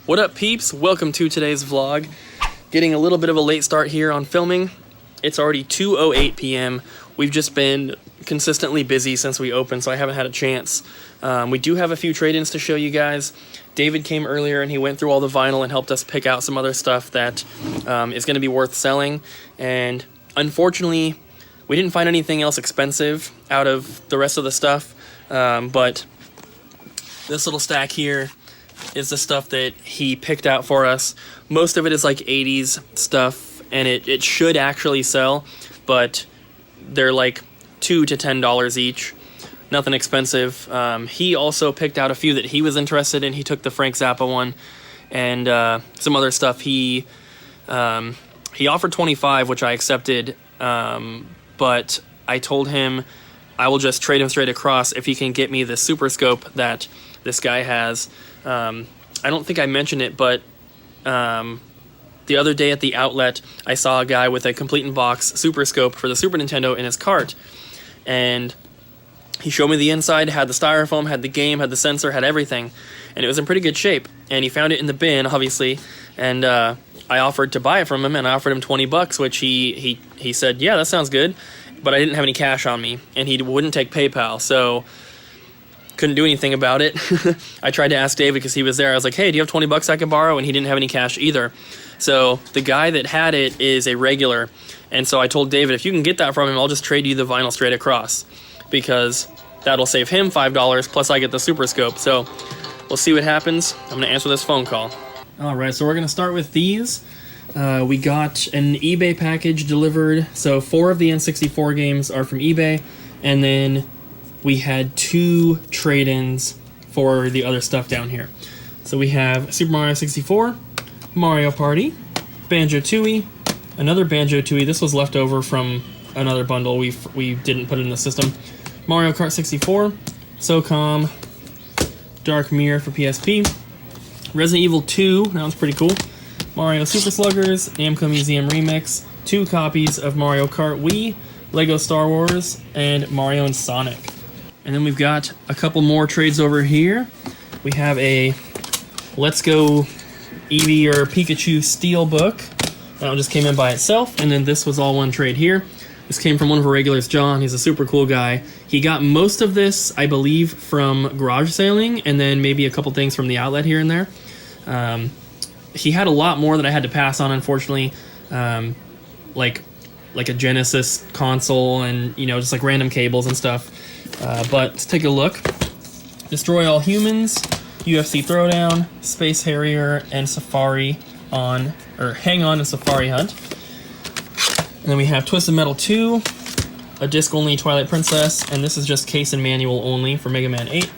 What up, peeps? Welcome to today's vlog. Getting a little bit of a late start here on filming. It's already 2:08 p.m. We've just been consistently busy since we opened, so I haven't had a chance. We do have a few trade-ins to show you guys. David came earlier and he went through all the vinyl and helped us pick out some other stuff that is going to be worth selling. And unfortunately, we didn't find anything else expensive out of the rest of the stuff. But this little stack here is the stuff that he picked out for us. Most of it is like 80s stuff, and it should actually sell, but they're like $2 to $10 each. Nothing expensive. He also picked out a few that he was interested in. He took the Frank Zappa one and some other stuff. He offered 25, which I accepted, but I told him I will just trade him straight across if he can get me the Super Scope that this guy has. I don't think I mentioned it, but the other day at the outlet, I saw a guy with a complete in box Super Scope for the Super Nintendo in his cart, and he showed me the inside, had the styrofoam, had the game, had the sensor, had everything, and it was in pretty good shape. And he found it in the bin, obviously, and I offered to buy it from him, and I offered him $20, which he said, yeah, that sounds good, but I didn't have any cash on me, and he wouldn't take PayPal, so couldn't do anything about it. I tried to ask David because he was there. I was like, hey, do you have $20 I could borrow? And he didn't have any cash either. So the guy that had it is a regular, and so I told David, if you can get that from him, I'll just trade you the vinyl straight across, because that'll save him $5, plus I get the Super Scope. So we'll see what happens. I'm going to answer this phone call. Alright, so we're going to start with these. We got an eBay package delivered, so 4 of the N64 games are from eBay, and then we had 2 trade-ins for the other stuff down here. So we have Super Mario 64, Mario Party, Banjo-Tooie, another Banjo-Tooie. This was left over from another bundle. We didn't put it in the system. Mario Kart 64, SOCOM, Dark Mirror for PSP, Resident Evil 2, that one's pretty cool, Mario Super Sluggers, Namco Museum Remix, 2 copies of Mario Kart Wii, Lego Star Wars, and Mario and Sonic. And then we've got a couple more trades over here. We have a Let's Go Eevee or Pikachu Steelbook. That one just came in by itself, and then this was all one trade here. This came from one of our regulars, John. He's a super cool guy. He got most of this, I believe, from garage sailing, and then maybe a couple things from the outlet here and there. He had a lot more that I had to pass on, unfortunately, like a Genesis console and, you know, just like random cables and stuff. But let's take a look. Destroy All Humans, UFC Throwdown, Space Harrier, and Safari on, or Hang On and Safari Hunt. And then we have Twisted Metal 2, a disc-only Twilight Princess, and this is just case and manual only for Mega Man 8.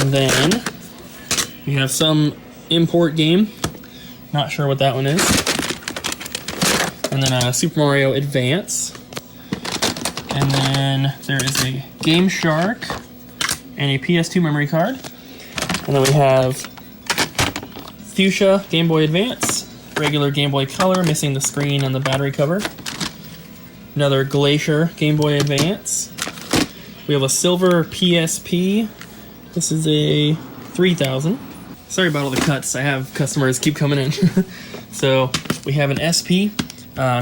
And then we have some import game, not sure what that one is. And then Super Mario Advance. And then there is a Game Shark and a PS2 memory card. And then we have Fuchsia Game Boy Advance, regular Game Boy Color, missing the screen and the battery cover. Another Glacier Game Boy Advance. We have a silver PSP. This is a 3000. Sorry about all the cuts. I have customers keep coming in. So we have an SP.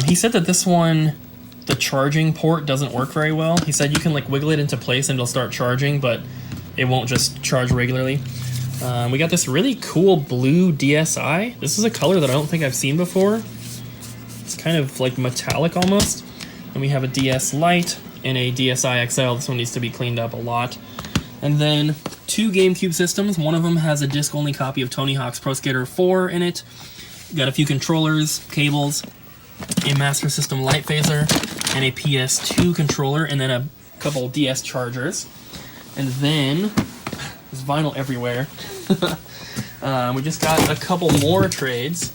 He said that this one, the charging port doesn't work very well. He said you can like wiggle it into place and it'll start charging, but it won't just charge regularly. We got this really cool blue DSi. This is a color that I don't think I've seen before. It's kind of like metallic almost. And we have a DS Lite and a DSi XL. This one needs to be cleaned up a lot. And then 2 GameCube systems. One of them has a disc-only copy of Tony Hawk's Pro Skater 4 in it. Got a few controllers, cables, a Master System light phaser, and a PS2 controller, and then a couple DS chargers. And then there's vinyl everywhere. We just got a couple more trades.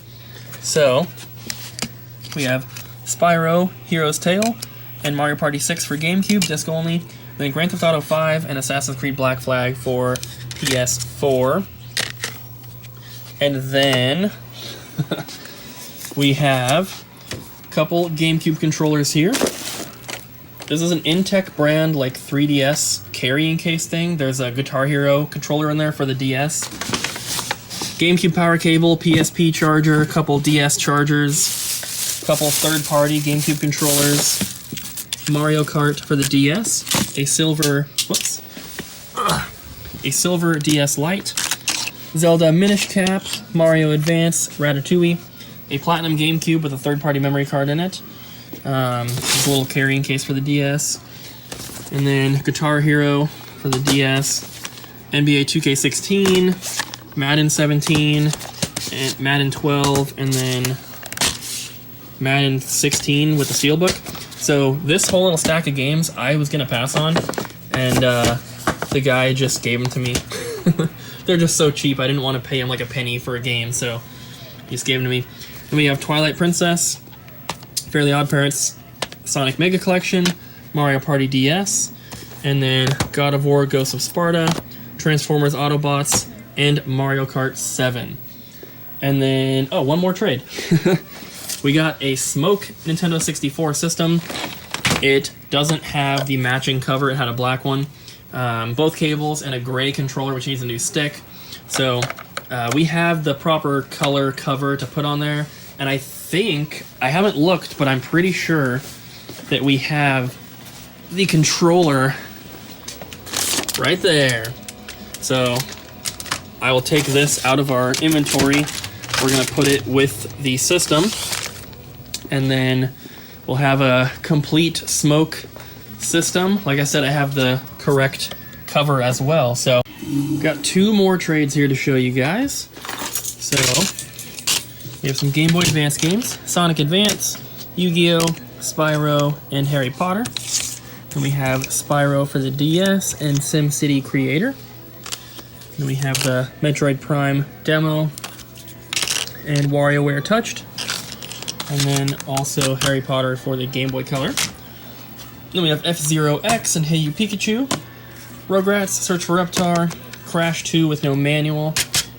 So we have Spyro, Hero's Tale, and Mario Party 6 for GameCube, disc only. Then Grand Theft Auto 5 and Assassin's Creed Black Flag for PS4. And then we have a couple GameCube controllers here. This is an Intech brand, like 3DS carrying case thing. There's a Guitar Hero controller in there for the DS. GameCube power cable, PSP charger, a couple DS chargers, a couple third-party GameCube controllers, Mario Kart for the DS, a silver DS Lite, Zelda Minish Cap, Mario Advance, Ratatouille, a Platinum GameCube with a third-party memory card in it, this little carrying case for the DS, and then Guitar Hero for the DS, NBA 2K16, Madden 17, and Madden 12, and then Madden 16 with the Steelbook. So this whole little stack of games I was going to pass on, and the guy just gave them to me. They're just so cheap, I didn't want to pay him like a penny for a game, so he just gave them to me. Then we have Twilight Princess, Fairly Odd Parents, Sonic Mega Collection, Mario Party DS, and then God of War Ghosts of Sparta, Transformers Autobots, and Mario Kart 7. And then, oh, one more trade. We got a Smoke Nintendo 64 system. It doesn't have the matching cover, it had a black one. Both cables and a gray controller, which needs a new stick. So we have the proper color cover to put on there, and I think, I haven't looked, but I'm pretty sure that we have the controller right there. So I will take this out of our inventory. We're going to put it with the system, and then we'll have a complete Smoke system. Like I said, I have the correct cover as well. So got two more trades here to show you guys. So we have some Game Boy Advance games, Sonic Advance, Yu-Gi-Oh!, Spyro, and Harry Potter. Then we have Spyro for the DS and SimCity Creator. Then we have the Metroid Prime demo and WarioWare Touched. And then also Harry Potter for the Game Boy Color. Then we have F-Zero X and Hey You Pikachu, Rugrats, Search for Reptar, Crash 2 with no manual,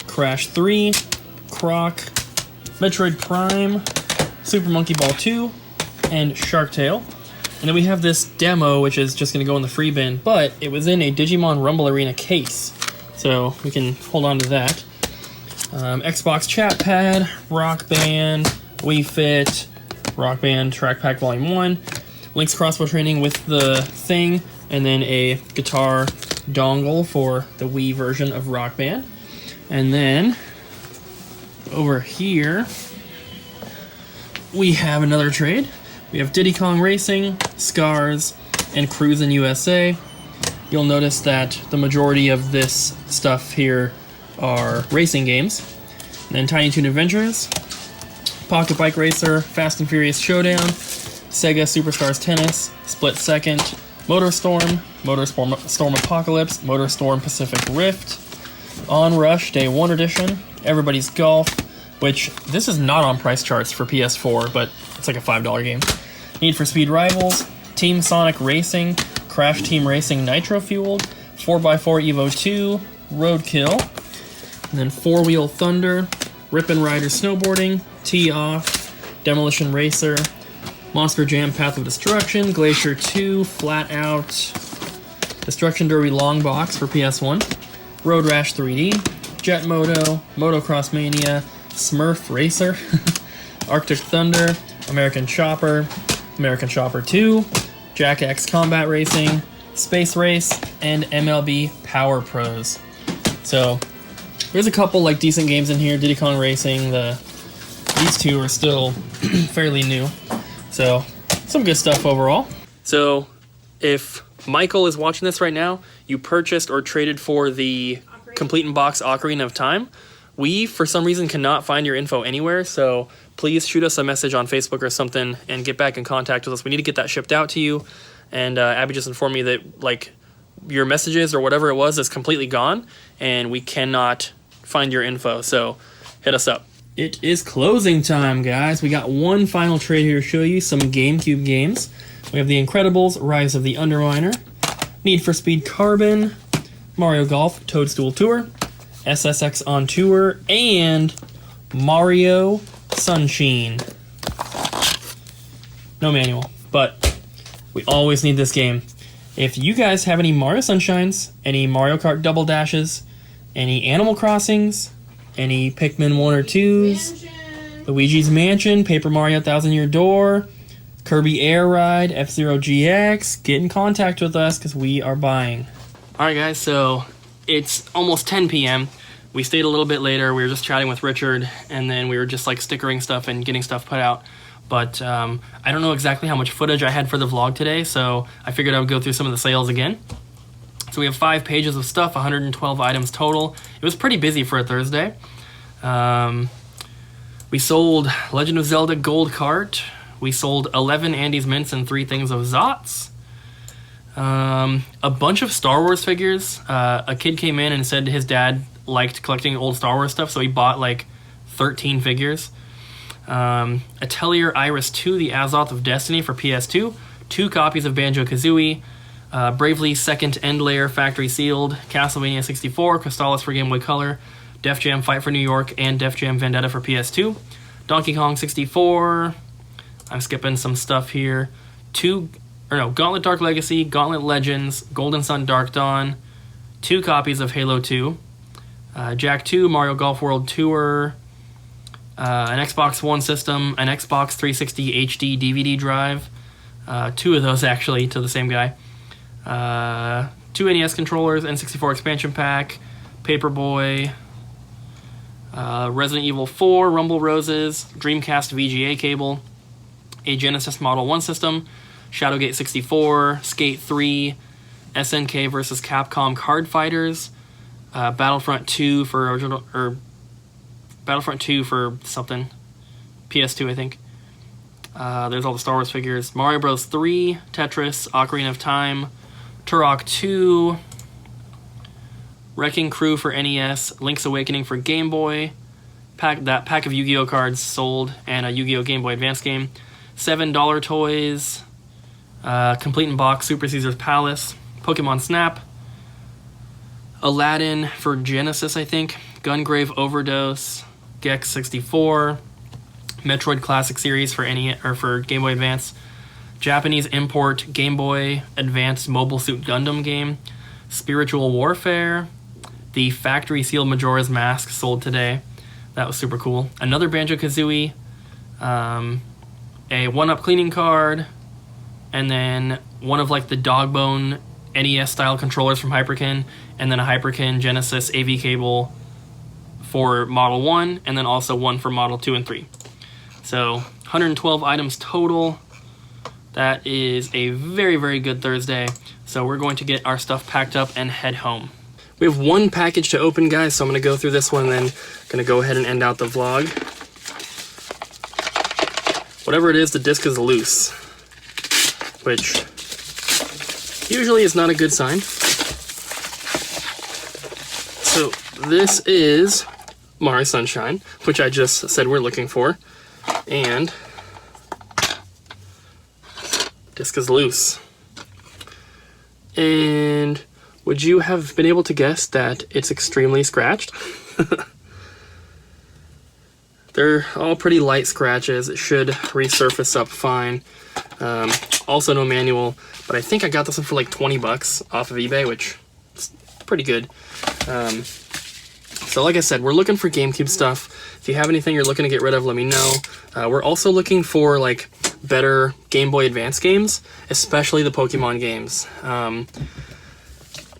Crash 3, Croc, Metroid Prime, Super Monkey Ball 2, and Shark Tale. And then we have this demo, which is just going to go in the free bin, but it was in a Digimon Rumble Arena case, so we can hold on to that. Xbox Chat Pad, Rock Band, Wii Fit, Rock Band Track Pack Volume 1, Link's Crossbow Training with the thing, and then a guitar dongle for the Wii version of Rock Band. And then over here we have another trade. We have Diddy Kong Racing, Scars, and Cruisin' USA. You'll notice that the majority of this stuff here are racing games. And then Tiny Toon Adventures, Pocket Bike Racer, Fast and Furious Showdown, Sega Superstars Tennis, Split Second, MotorStorm, MotorStorm Apocalypse, MotorStorm Pacific Rift, Onrush Day 1 Edition, Everybody's Golf, which this is not on price charts for PS4, but it's like a $5 game. Need for Speed Rivals, Team Sonic Racing, Crash Team Racing Nitro Fueled, 4x4 Evo 2, Roadkill, and then Four Wheel Thunder, Rip'n Rider Snowboarding, Tee Off, Demolition Racer, Monster Jam Path of Destruction, Glacier 2, Flat Out, Destruction Derby Long Box for PS1, Road Rash 3D, Jet Moto, Motocross Mania, Smurf Racer, Arctic Thunder, American Chopper 2, Jack X Combat Racing, Space Race, and MLB Power Pros. So there's a couple like decent games in here. Diddy Kong Racing, these two are still fairly new. So some good stuff overall. So if Michael is watching this right now, you purchased or traded for the Complete in Box Ocarina of Time. We, for some reason, cannot find your info anywhere, so please shoot us a message on Facebook or something and get back in contact with us. We need to get that shipped out to you. And Abby just informed me that like your messages or whatever it was is completely gone, and we cannot find your info, so hit us up. It is closing time, guys. We got one final trade here to show you some GameCube games. We have The Incredibles, Rise of the Underminer, Need for Speed Carbon, Mario Golf, Toadstool Tour, SSX on Tour, and Mario Sunshine. No manual, but we always need this game. If you guys have any Mario Sunshines, any Mario Kart Double Dashes, any Animal Crossings, Any Pikmin 1 or 2s? Luigi's Mansion, Paper Mario 1000 Year Door, Kirby Air Ride, F-Zero GX. Get in contact with us because we are buying. Alright guys, so it's almost 10 p.m. We stayed a little bit later. We were just chatting with Richard, and then we were just like stickering stuff and getting stuff put out. But I don't know exactly how much footage I had for the vlog today, so I figured I would go through some of the sales again. So we have 5 pages of stuff, 112 items total. It was pretty busy for a Thursday. We sold Legend of Zelda Gold Cart. We sold 11 Andes Mints and 3 things of Zots. A bunch of Star Wars figures. A kid came in and said his dad liked collecting old Star Wars stuff, so he bought like 13 figures. Atelier Iris 2, the Azoth of Destiny for PS2. 2 copies of Banjo-Kazooie. Bravely Second End Layer Factory Sealed. Castlevania 64, Crystallis for Game Boy Color. Def Jam Fight for New York and Def Jam Vendetta for PS2. Donkey Kong 64. I'm skipping some stuff here. Gauntlet Dark Legacy, Gauntlet Legends, Golden Sun Dark Dawn. 2 copies of Halo 2. Jak 2, Mario Golf World Tour. An Xbox One system, an Xbox 360 HD DVD drive. 2 of those actually to the same guy. 2 NES controllers, N64 expansion pack, Paperboy, Resident Evil 4, Rumble Roses, Dreamcast VGA cable, a Genesis Model 1 system, Shadowgate 64, Skate 3, SNK vs. Capcom Card Fighters, Battlefront 2 for Battlefront 2 for something, PS2 I think. There's all the Star Wars figures. Mario Bros. 3, Tetris, Ocarina of Time, Turok 2, Wrecking Crew for NES, Link's Awakening for Game Boy, pack of Yu-Gi-Oh cards sold, and a Yu-Gi-Oh Game Boy Advance game. $7 toys, complete in box Super Caesar's Palace, Pokemon Snap, Aladdin for Genesis I think, Gungrave Overdose, Gex 64, Metroid Classic Series for for Game Boy Advance, Japanese import Game Boy Advance Mobile Suit Gundam game, Spiritual Warfare, the Factory Sealed Majora's Mask sold today. That was super cool. Another Banjo-Kazooie, a 1-Up cleaning card, and then one of like the Dogbone NES style controllers from Hyperkin, and then a Hyperkin Genesis AV cable for Model 1, and then also one for Model 2 and 3. So 112 items total. That is a very, very good Thursday. So we're going to get our stuff packed up and head home. We have 1 package to open, guys, so I'm going to go through this one and then going to go ahead and end out the vlog. Whatever it is, the disc is loose, which usually is not a good sign. So this is Mario Sunshine, which I just said we're looking for, and disc is loose. And would you have been able to guess that it's extremely scratched? They're all pretty light scratches. It should resurface up fine. Also no manual, but I think I got this one for like 20 bucks off of eBay, which is pretty good. So like I said, we're looking for GameCube stuff. If you have anything you're looking to get rid of, let me know. We're also looking for like better Game Boy Advance games, especially the Pokemon games.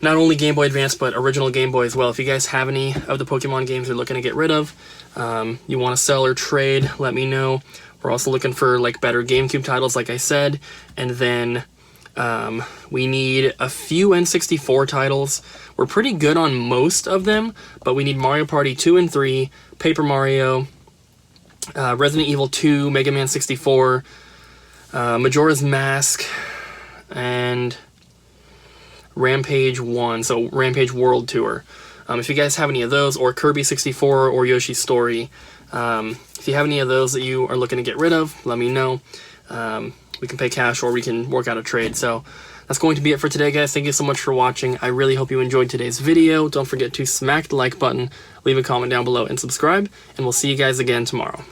Not only Game Boy Advance, but original Game Boy as well. If you guys have any of the Pokemon games you're looking to get rid of, you want to sell or trade, let me know. We're also looking for like better GameCube titles, like I said, and then we need a few N64 titles. We're pretty good on most of them, but we need Mario Party 2 and 3, Paper Mario, Resident Evil 2, Mega Man 64, Majora's Mask, and Rampage 1, so Rampage World Tour. If you guys have any of those, or Kirby 64 or Yoshi's Story, if you have any of those that you are looking to get rid of, let me know. We can pay cash or we can work out a trade. So that's going to be it for today, guys. Thank you so much for watching. I really hope you enjoyed today's video. Don't forget to smack the like button, leave a comment down below, and subscribe, and we'll see you guys again tomorrow.